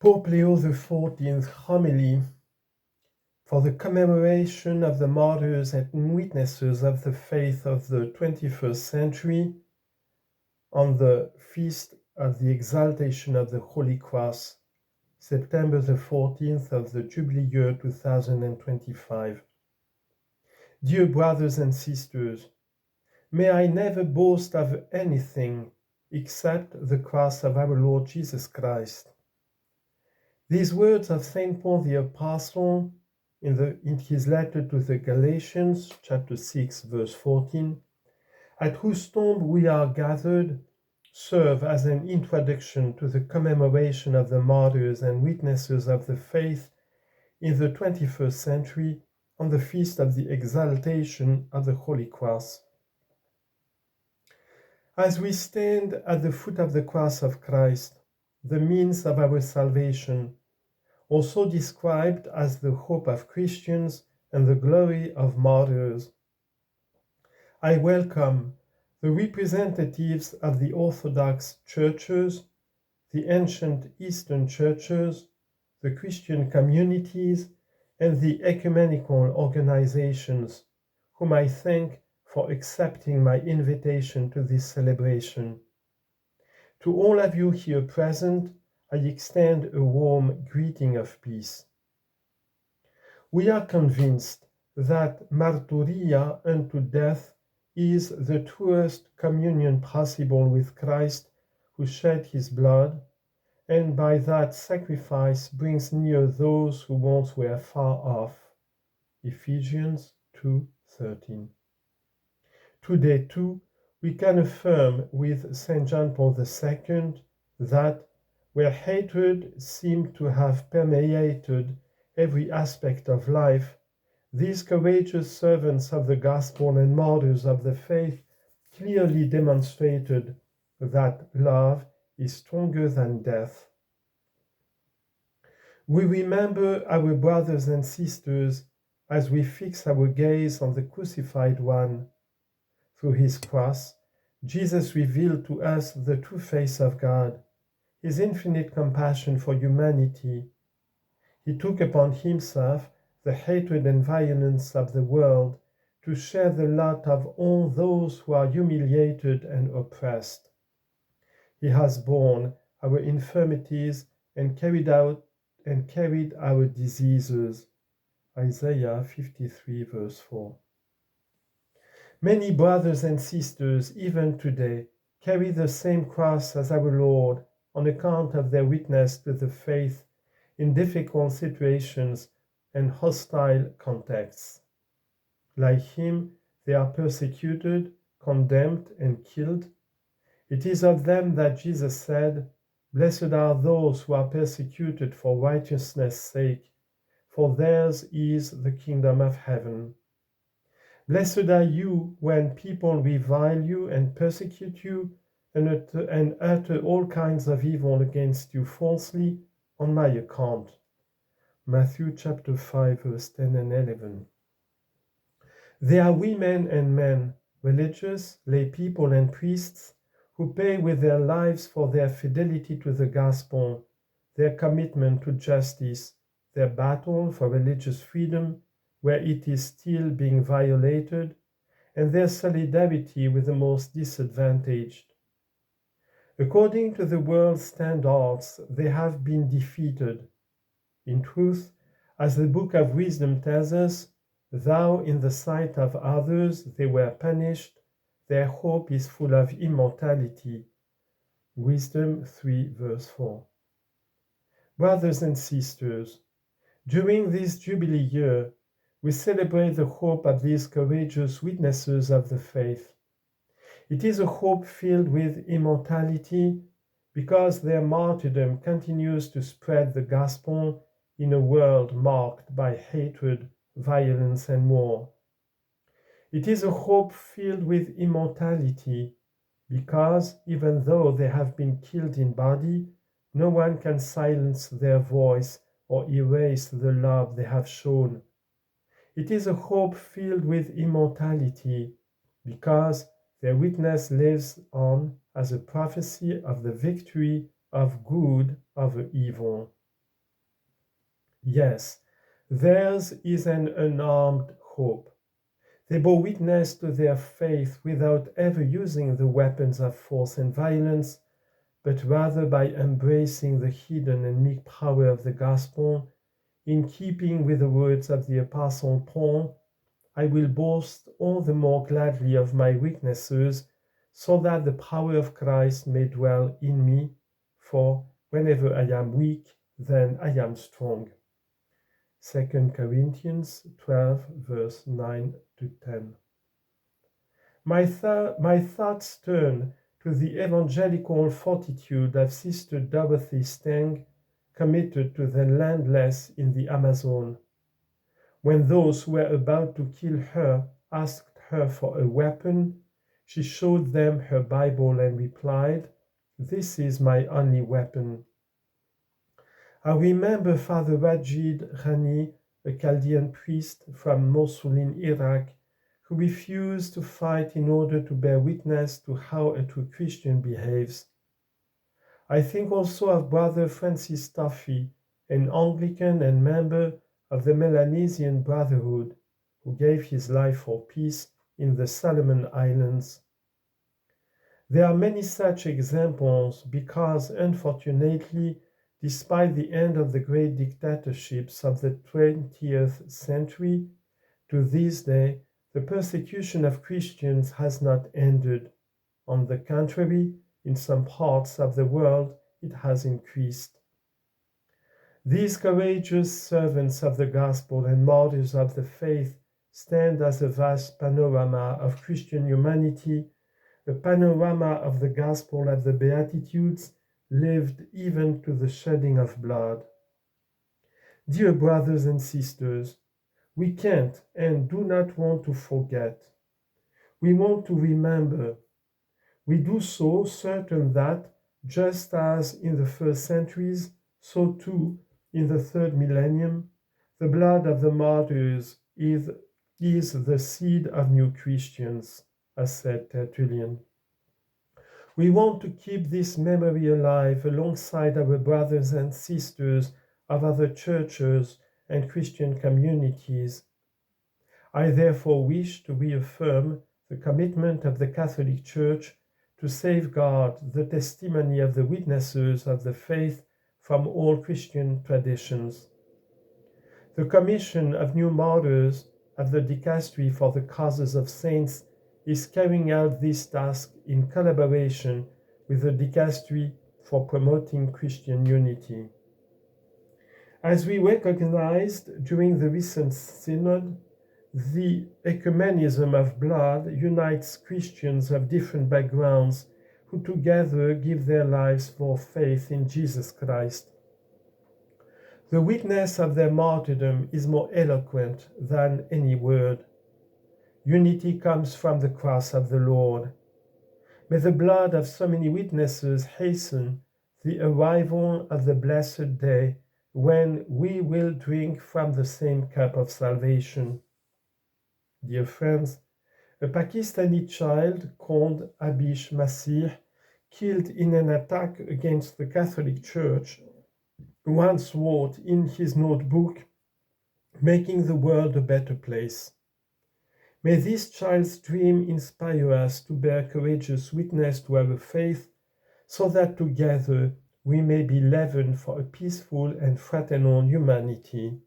Pope Leo XIV homily for the commemoration of the martyrs and witnesses of the faith of the 21st century on the feast of the exaltation of the Holy Cross, September the 14th of the Jubilee year 2025. Dear brothers and sisters, may I never boast of anything except the cross of our Lord Jesus Christ. These words of St. Paul the Apostle in his letter to the Galatians, chapter 6, verse 14, at whose tomb we are gathered, serve as an introduction to the commemoration of the martyrs and witnesses of the faith in the 21st century on the feast of the exaltation of the Holy Cross. As we stand at the foot of the cross of Christ, the means of our salvation, also described as the hope of Christians and the glory of martyrs, I welcome the representatives of the Orthodox churches, the ancient Eastern churches, the Christian communities, and the ecumenical organizations, whom I thank for accepting my invitation to this celebration. To all of you here present, I extend a warm greeting of peace. We are convinced that martyria unto death is the truest communion possible with Christ, who shed his blood, and by that sacrifice brings near those who once were far off. Ephesians 2:13. Today too, we can affirm with St. John Paul II that where hatred seemed to have permeated every aspect of life, these courageous servants of the gospel and martyrs of the faith clearly demonstrated that love is stronger than death. We remember our brothers and sisters as we fix our gaze on the crucified one. Through his cross, Jesus revealed to us the true face of God, his infinite compassion for humanity. He took upon himself the hatred and violence of the world to share the lot of all those who are humiliated and oppressed. He has borne our infirmities and carried our diseases. Isaiah 53, verse 4. Many brothers and sisters, even today, carry the same cross as our Lord on account of their witness to the faith in difficult situations and hostile contexts. Like him, they are persecuted, condemned, and killed. It is of them that Jesus said, "Blessed are those who are persecuted for righteousness' sake, for theirs is the kingdom of heaven." Blessed are you when people revile you and persecute you and utter all kinds of evil against you falsely on my account. Matthew chapter 5, verse 10 and 11. There are women and men, religious, lay people and priests, who pay with their lives for their fidelity to the gospel, their commitment to justice, their battle for religious freedom, where it is still being violated, and their solidarity with the most disadvantaged. According to the world's standards, they have been defeated. In truth, as the Book of Wisdom tells us, though in the sight of others they were punished, their hope is full of immortality. Wisdom 3, verse 4. Brothers and sisters, during this Jubilee year, we celebrate the hope of these courageous witnesses of the faith. It is a hope filled with immortality because their martyrdom continues to spread the gospel in a world marked by hatred, violence, and war. It is a hope filled with immortality because even though they have been killed in body, no one can silence their voice or erase the love they have shown. It is a hope filled with immortality because their witness lives on as a prophecy of the victory of good over evil. Yes, theirs is an unarmed hope. They bore witness to their faith without ever using the weapons of force and violence, but rather by embracing the hidden and meek power of the gospel, in keeping with the words of the Apostle Paul, I will boast all the more gladly of my weaknesses, so that the power of Christ may dwell in me, for whenever I am weak, then I am strong. 2 Corinthians 12, verse 9 to 10. My thoughts turn to the evangelical fortitude of Sister Dorothy Stang, committed to the landless in the Amazon. When those who were about to kill her asked her for a weapon, she showed them her Bible and replied, "This is my only weapon." I remember Father Wajid Rani, a Chaldean priest from Mosul in Iraq, who refused to fight in order to bear witness to how a true Christian behaves. I think also of Brother Francis Taffy, an Anglican and member of the Melanesian Brotherhood, who gave his life for peace in the Solomon Islands. There are many such examples because, unfortunately, despite the end of the great dictatorships of the 20th century, to this day, the persecution of Christians has not ended. On the contrary, in some parts of the world, it has increased. These courageous servants of the gospel and martyrs of the faith stand as a vast panorama of Christian humanity, a panorama of the gospel of the Beatitudes, lived even to the shedding of blood. Dear brothers and sisters, we can't and do not want to forget. We want to remember. We do so certain that, just as in the first centuries, so too in the third millennium, the blood of the martyrs is the seed of new Christians, as said Tertullian. We want to keep this memory alive alongside our brothers and sisters of other churches and Christian communities. I therefore wish to reaffirm the commitment of the Catholic Church to safeguard the testimony of the witnesses of the faith from all Christian traditions. The commission of new martyrs of the Dicastery for the Causes of Saints is carrying out this task in collaboration with the Dicastery for Promoting Christian Unity. As we recognized during the recent synod, the ecumenism of blood unites Christians of different backgrounds who together give their lives for faith in Jesus Christ. The witness of their martyrdom is more eloquent than any word. Unity comes from the cross of the Lord. May the blood of so many witnesses hasten the arrival of the blessed day when we will drink from the same cup of salvation. Dear friends, a Pakistani child called Abish Masih, killed in an attack against the Catholic Church, once wrote in his notebook, "Making the world a better place." May this child's dream inspire us to bear courageous witness to our faith, so that together we may be leaven for a peaceful and fraternal humanity.